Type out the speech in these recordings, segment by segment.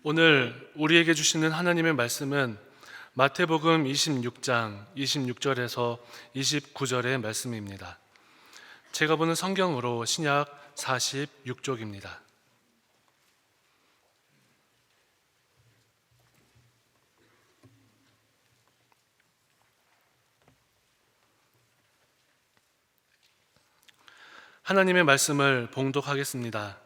오늘 우리에게 주시는 하나님의 말씀은 마태복음 26장 26절에서 29절의 말씀입니다. 제가 보는 성경으로 신약 46쪽입니다. 하나님의 말씀을 봉독하겠습니다.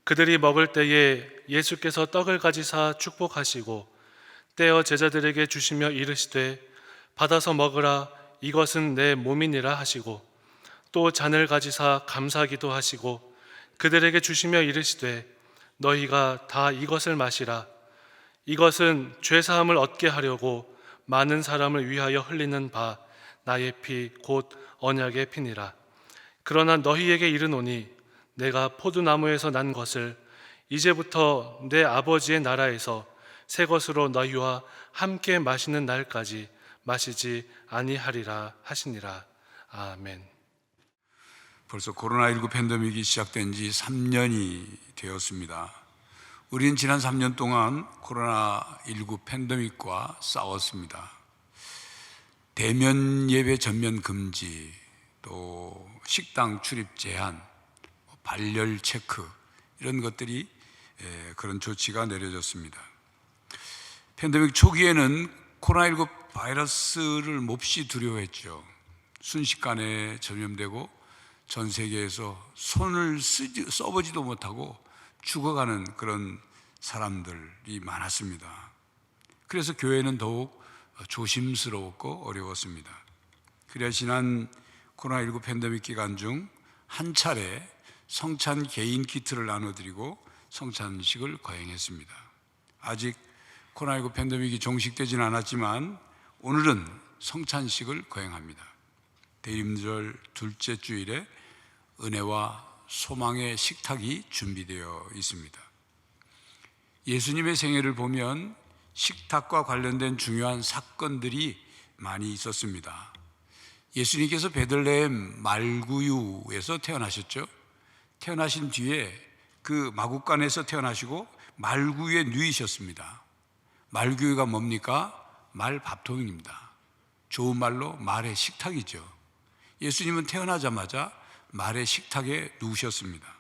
그들이 먹을 때에 예수께서 떡을 가지사 축복하시고 떼어 제자들에게 주시며 이르시되 받아서 먹으라, 이것은 내 몸이니라 하시고 또 잔을 가지사 감사기도 하시고 그들에게 주시며 이르시되 너희가 다 이것을 마시라, 이것은 죄사함을 얻게 하려고 많은 사람을 위하여 흘리는 바 나의 피 곧 언약의 피니라. 그러나 너희에게 이르노니 내가 포도나무에서 난 것을 이제부터 내 아버지의 나라에서 새 것으로 너희와 함께 마시는 날까지 마시지 아니하리라 하시니라. 아멘. 벌써 코로나19 팬데믹이 시작된 지 3년이 되었습니다. 우리는 지난 3년 동안 코로나19 팬데믹과 싸웠습니다. 대면 예배 전면 금지, 또 식당 출입 제한, 발열 체크, 이런 것들이 그런 조치가 내려졌습니다. 팬데믹 초기에는 코로나19 바이러스를 몹시 두려워했죠. 순식간에 전염되고 전 세계에서 손을 써보지도 못하고 죽어가는 그런 사람들이 많았습니다. 그래서 교회는 더욱 조심스러웠고 어려웠습니다. 그래야 지난 코로나19 팬데믹 기간 중 한 차례 성찬 개인 키트를 나눠드리고 성찬식을 거행했습니다. 아직 코로나19 팬데믹이 종식되지는 않았지만 오늘은 성찬식을 거행합니다. 대림절 둘째 주일에 은혜와 소망의 식탁이 준비되어 있습니다. 예수님의 생애를 보면 식탁과 관련된 중요한 사건들이 많이 있었습니다. 예수님께서 베들레헴 말구유에서 태어나셨죠. 태어나신 뒤에 그 마구간에서 태어나시고 말구유에 누이셨습니다. 말구유가 뭡니까? 말밥통입니다. 좋은 말로 말의 식탁이죠. 예수님은 태어나자마자 말의 식탁에 누우셨습니다.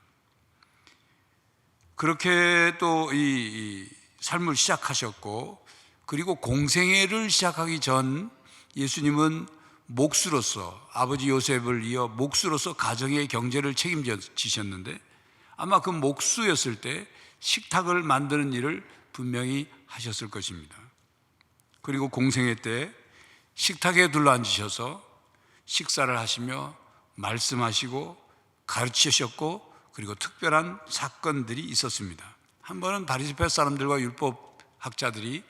그렇게 또 이 삶을 시작하셨고, 그리고 공생애를 시작하기 전 예수님은 목수로서, 아버지 요셉을 이어 목수로서 가정의 경제를 책임지셨는데 아마 그 목수였을 때 식탁을 만드는 일을 분명히 하셨을 것입니다. 그리고 공생애 때 식탁에 둘러앉으셔서 식사를 하시며 말씀하시고 가르치셨고, 그리고 특별한 사건들이 있었습니다. 한 번은 바리새파 사람들과 율법학자들이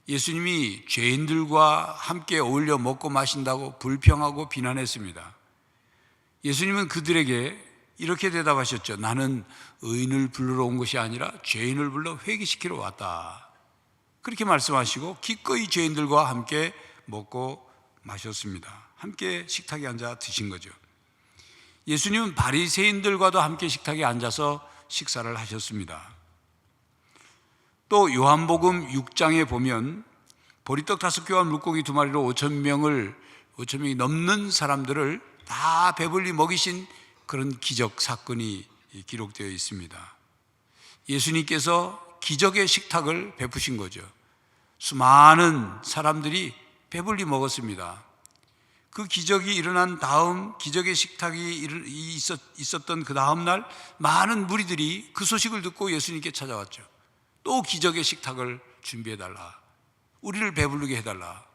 예수님이 죄인들과 함께 어울려 먹고 마신다고 불평하고 비난했습니다. 예수님은 그들에게 이렇게 대답하셨죠. 나는 의인을 부르러 온 것이 아니라 죄인을 불러 회개시키러 왔다. 그렇게 말씀하시고 기꺼이 죄인들과 함께 먹고 마셨습니다. 함께 식탁에 앉아 드신 거죠. 예수님은 바리새인들과도 함께 식탁에 앉아서 식사를 하셨습니다. 또 요한복음 6장에 보면 보리떡 5개와 물고기 2마리로 5,000명이 넘는 사람들을 다 배불리 먹이신 그런 기적 사건이 기록되어 있습니다. 예수님께서 기적의 식탁을 베푸신 거죠. 수많은 사람들이 배불리 먹었습니다. 그 기적이 일어난 다음, 기적의 식탁이 있었던 그 다음 날 많은 무리들이 그 소식을 듣고 예수님께 찾아왔죠. 또 기적의 식탁을 준비해달라, 우리를 배부르게 해달라.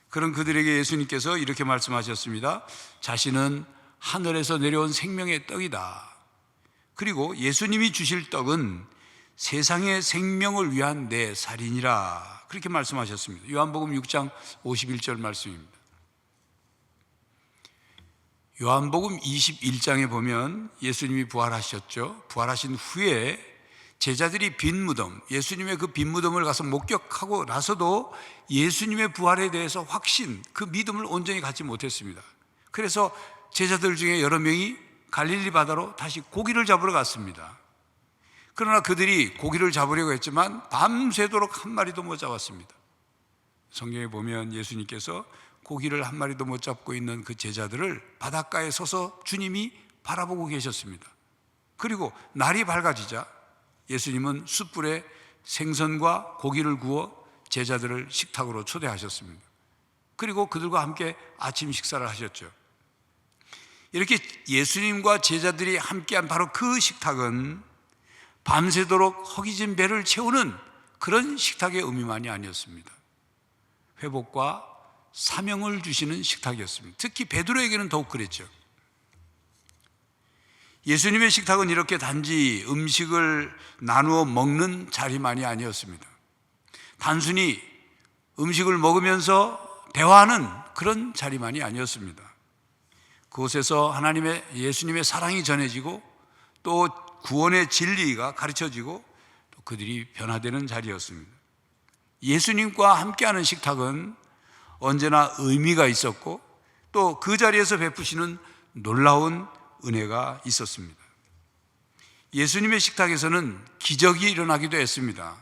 그런 그들에게 예수님께서 이렇게 말씀하셨습니다. 자신은 하늘에서 내려온 생명의 떡이다. 그리고 예수님이 주실 떡은 세상의 생명을 위한 내 살이니라, 그렇게 말씀하셨습니다. 요한복음 6장 51절 말씀입니다. 요한복음 21장에 보면 예수님이 부활하셨죠. 부활하신 후에 제자들이 빈 무덤, 예수님의 그 빈 무덤을 가서 목격하고 나서도 예수님의 부활에 대해서 그 믿음을 온전히 갖지 못했습니다. 그래서 제자들 중에 여러 명이 갈릴리 바다로 다시 고기를 잡으러 갔습니다. 그러나 그들이 고기를 잡으려고 했지만 밤새도록 한 마리도 못 잡았습니다. 성경에 보면 예수님께서 고기를 한 마리도 못 잡고 있는 그 제자들을 바닷가에 서서 주님이 바라보고 계셨습니다. 그리고 날이 밝아지자 예수님은 숯불에 생선과 고기를 구워 제자들을 식탁으로 초대하셨습니다. 그리고 그들과 함께 아침 식사를 하셨죠. 이렇게 예수님과 제자들이 함께한 바로 그 식탁은 밤새도록 허기진 배를 채우는 그런 식탁의 의미만이 아니었습니다. 회복과 사명을 주시는 식탁이었습니다. 특히 베드로에게는 더욱 그랬죠. 예수님의 식탁은 이렇게 단지 음식을 나누어 먹는 자리만이 아니었습니다. 단순히 음식을 먹으면서 대화하는 그런 자리만이 아니었습니다. 그곳에서 예수님의 사랑이 전해지고 또 구원의 진리가 가르쳐지고 또 그들이 변화되는 자리였습니다. 예수님과 함께하는 식탁은 언제나 의미가 있었고 또 그 자리에서 베푸시는 놀라운 은혜가 있었습니다. 예수님의 식탁에서는 기적이 일어나기도 했습니다.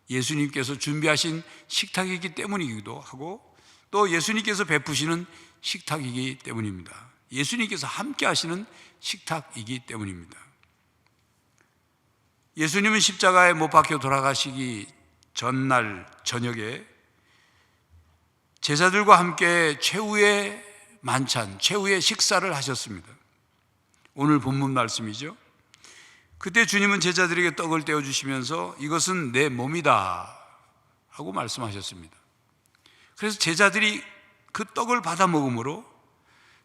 예수님께서 준비하신 식탁이기 때문이기도 하고 또 예수님께서 베푸시는 식탁이기 때문입니다. 예수님께서 함께 하시는 식탁이기 때문입니다. 예수님은 십자가에 못 박혀 돌아가시기 전날 저녁에 제자들과 함께 최후의 만찬, 최후의 식사를 하셨습니다. 오늘 본문 말씀이죠. 그때 주님은 제자들에게 떡을 떼어주시면서 이것은 내 몸이다 하고 말씀하셨습니다. 그래서 제자들이 그 떡을 받아 먹음으로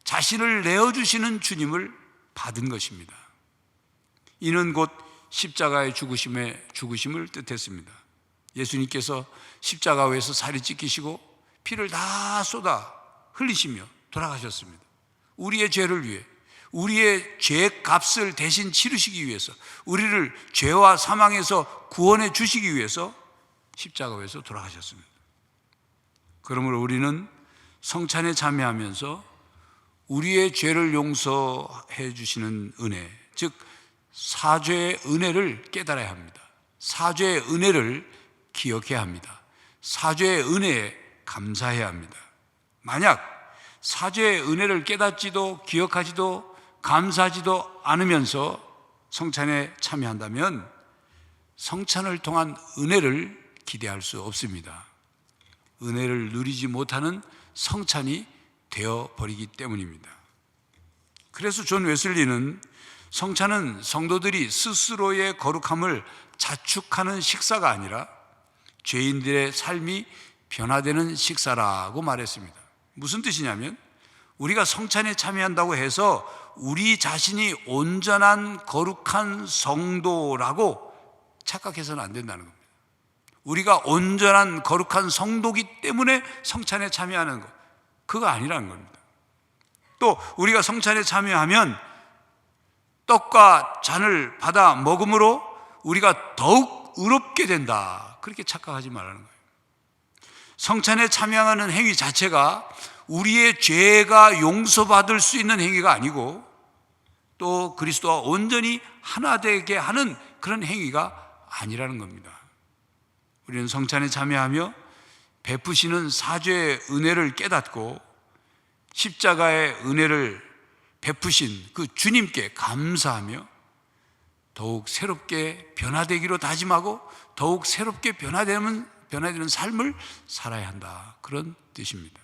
자신을 내어주시는 주님을 받은 것입니다. 이는 곧 십자가의 죽으심을 뜻했습니다. 예수님께서 십자가에서 살이 찢기시고 피를 다 쏟아 흘리시며 돌아가셨습니다. 우리의 죄를 위해, 우리의 죄 값을 대신 치르시기 위해서, 우리를 죄와 사망에서 구원해 주시기 위해서 십자가에서 돌아가셨습니다. 그러므로 우리는 성찬에 참여하면서 우리의 죄를 용서해 주시는 은혜, 즉 사죄의 은혜를 깨달아야 합니다. 사죄의 은혜를 기억해야 합니다. 사죄의 은혜에 감사해야 합니다. 만약 사죄의 은혜를 깨닫지도 기억하지도 감사하지도 않으면서 성찬에 참여한다면 성찬을 통한 은혜를 기대할 수 없습니다. 은혜를 누리지 못하는 성찬이 되어버리기 때문입니다. 그래서 존 웨슬리는 성찬은 성도들이 스스로의 거룩함을 자축하는 식사가 아니라 죄인들의 삶이 변화되는 식사라고 말했습니다. 무슨 뜻이냐면 우리가 성찬에 참여한다고 해서 우리 자신이 온전한 거룩한 성도라고 착각해서는 안 된다는 겁니다. 우리가 온전한 거룩한 성도기 때문에 성찬에 참여하는 것, 그거 아니라는 겁니다. 또 우리가 성찬에 참여하면 떡과 잔을 받아 먹음으로 우리가 더욱 의롭게 된다, 그렇게 착각하지 말라는 거예요. 성찬에 참여하는 행위 자체가 우리의 죄가 용서받을 수 있는 행위가 아니고 또 그리스도와 온전히 하나 되게 하는 그런 행위가 아니라는 겁니다. 우리는 성찬에 참여하며 베푸시는 사죄의 은혜를 깨닫고 십자가의 은혜를 베푸신 그 주님께 감사하며 더욱 새롭게 변화되기로 다짐하고 더욱 새롭게 변화되는 삶을 살아야 한다, 그런 뜻입니다.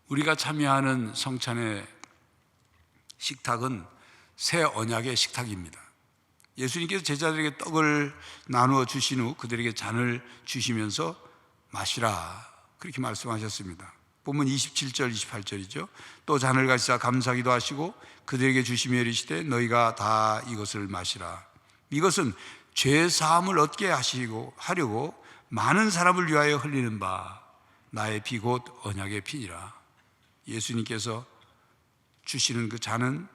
우리가 참여하는 성찬의 식탁은 새 언약의 식탁입니다. 예수님께서 제자들에게 떡을 나누어 주신 후 그들에게 잔을 주시면서 마시라, 그렇게 말씀하셨습니다. 본문 27절 28절이죠. 또 잔을 가지사 감사기도 하시고 그들에게 주시며 이르시되 너희가 다 이것을 마시라. 이것은 죄 사함을 얻게 하려고 많은 사람을 위하여 흘리는 바 나의 피 곧 언약의 피니라. 예수님께서 주시는 그 잔은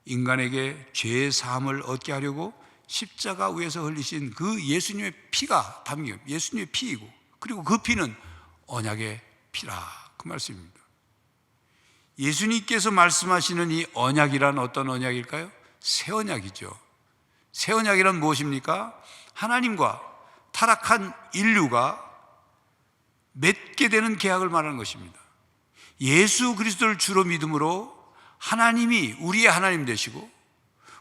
인간에게 죄 사함을 얻게 하려고 십자가 위에서 흘리신 그 예수님의 피가 담긴, 예수님의 피이고, 그리고 그 피는 언약의 피라, 그 말씀입니다. 예수님께서 말씀하시는 이 언약이란 어떤 언약일까요? 새 언약이죠. 새 언약이란 무엇입니까? 하나님과 타락한 인류가 맺게 되는 계약을 말하는 것입니다. 예수 그리스도를 주로 믿음으로 하나님이 우리의 하나님 되시고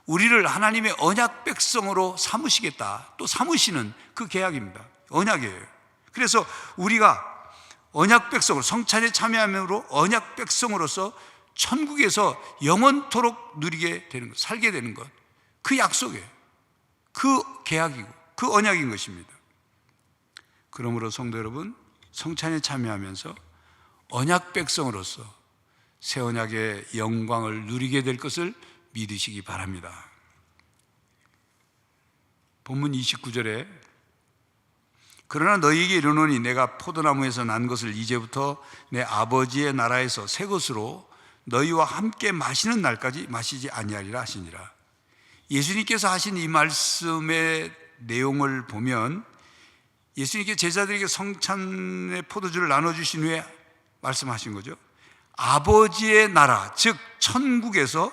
우리를 하나님의 언약 백성으로 삼으시겠다, 또 삼으시는 그 계약입니다. 언약이에요. 그래서 우리가 언약 백성으로, 성찬에 참여함으로 언약 백성으로서 천국에서 영원토록 누리게 되는 것, 살게 되는 것, 그 약속이에요. 그 계약이고 그 언약인 것입니다. 그러므로 성도 여러분, 성찬에 참여하면서 언약 백성으로서 새 언약의 영광을 누리게 될 것을 믿으시기 바랍니다. 본문 29절에 그러나 너희에게 이르노니 내가 포도나무에서 난 것을 이제부터 내 아버지의 나라에서 새 것으로 너희와 함께 마시는 날까지 마시지 아니하리라 하시니라. 예수님께서 하신 이 말씀의 내용을 보면 예수님께 제자들에게 성찬의 포도주를 나눠주신 후에 말씀하신 거죠. 아버지의 나라, 즉 천국에서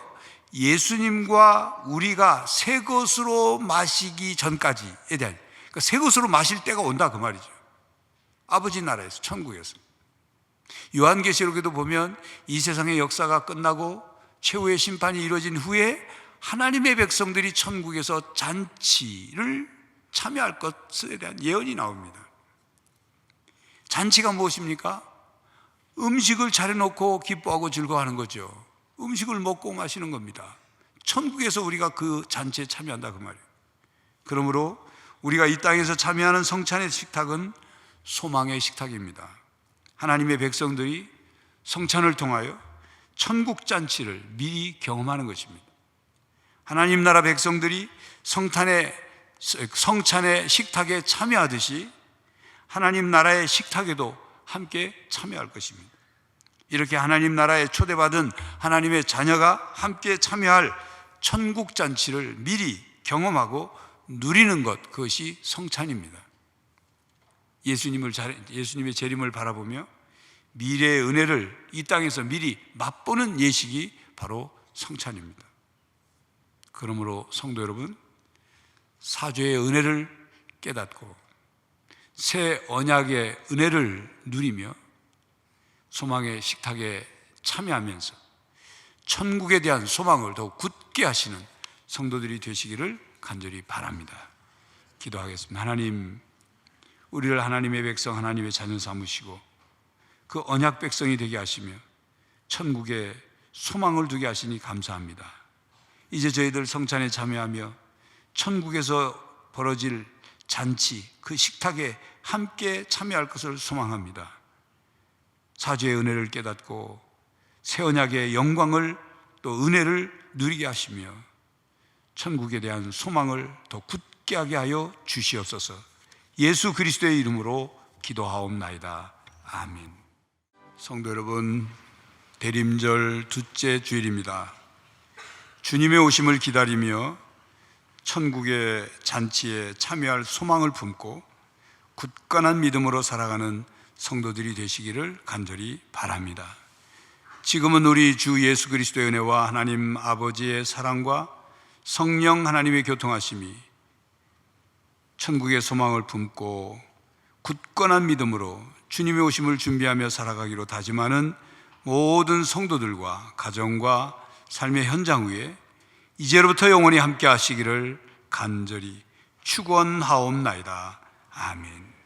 예수님과 우리가 새 것으로 마시기 전까지에 대한, 그러니까 새 것으로 마실 때가 온다 그 말이죠. 아버지 나라에서, 천국에서. 요한계시록에도 보면 이 세상의 역사가 끝나고 최후의 심판이 이루어진 후에 하나님의 백성들이 천국에서 잔치를 참여할 것에 대한 예언이 나옵니다. 잔치가 무엇입니까? 음식을 차려놓고 기뻐하고 즐거워하는 거죠. 음식을 먹고 마시는 겁니다. 천국에서 우리가 그 잔치에 참여한다 그 말이에요. 그러므로 우리가 이 땅에서 참여하는 성찬의 식탁은 소망의 식탁입니다. 하나님의 백성들이 성찬을 통하여 천국 잔치를 미리 경험하는 것입니다. 하나님 나라 백성들이 성찬의 식탁에 참여하듯이 하나님 나라의 식탁에도 함께 참여할 것입니다. 이렇게 하나님 나라에 초대받은 하나님의 자녀가 함께 참여할 천국 잔치를 미리 경험하고 누리는 것, 그것이 성찬입니다. 예수님의 재림을 바라보며 미래의 은혜를 이 땅에서 미리 맛보는 예식이 바로 성찬입니다. 그러므로 성도 여러분, 사죄의 은혜를 깨닫고 새 언약의 은혜를 누리며 소망의 식탁에 참여하면서 천국에 대한 소망을 더욱 굳게 하시는 성도들이 되시기를 간절히 바랍니다. 기도하겠습니다. 하나님, 우리를 하나님의 백성, 하나님의 자녀 삼으시고 그 언약 백성이 되게 하시며 천국에 소망을 두게 하시니 감사합니다. 이제 저희들 성찬에 참여하며 천국에서 벌어질 잔치, 그 식탁에 함께 참여할 것을 소망합니다. 사죄의 은혜를 깨닫고 새 언약의 영광을 또 은혜를 누리게 하시며 천국에 대한 소망을 더 굳게 하게 하여 주시옵소서. 예수 그리스도의 이름으로 기도하옵나이다. 아멘. 성도 여러분, 대림절 둘째 주일입니다. 주님의 오심을 기다리며 천국의 잔치에 참여할 소망을 품고 굳건한 믿음으로 살아가는 성도들이 되시기를 간절히 바랍니다. 지금은 우리 주 예수 그리스도의 은혜와 하나님 아버지의 사랑과 성령 하나님의 교통하심이 천국의 소망을 품고 굳건한 믿음으로 주님의 오심을 준비하며 살아가기로 다짐하는 모든 성도들과 가정과 삶의 현장 위에 이제로부터 영원히 함께 하시기를 간절히 축원하옵나이다. 아멘.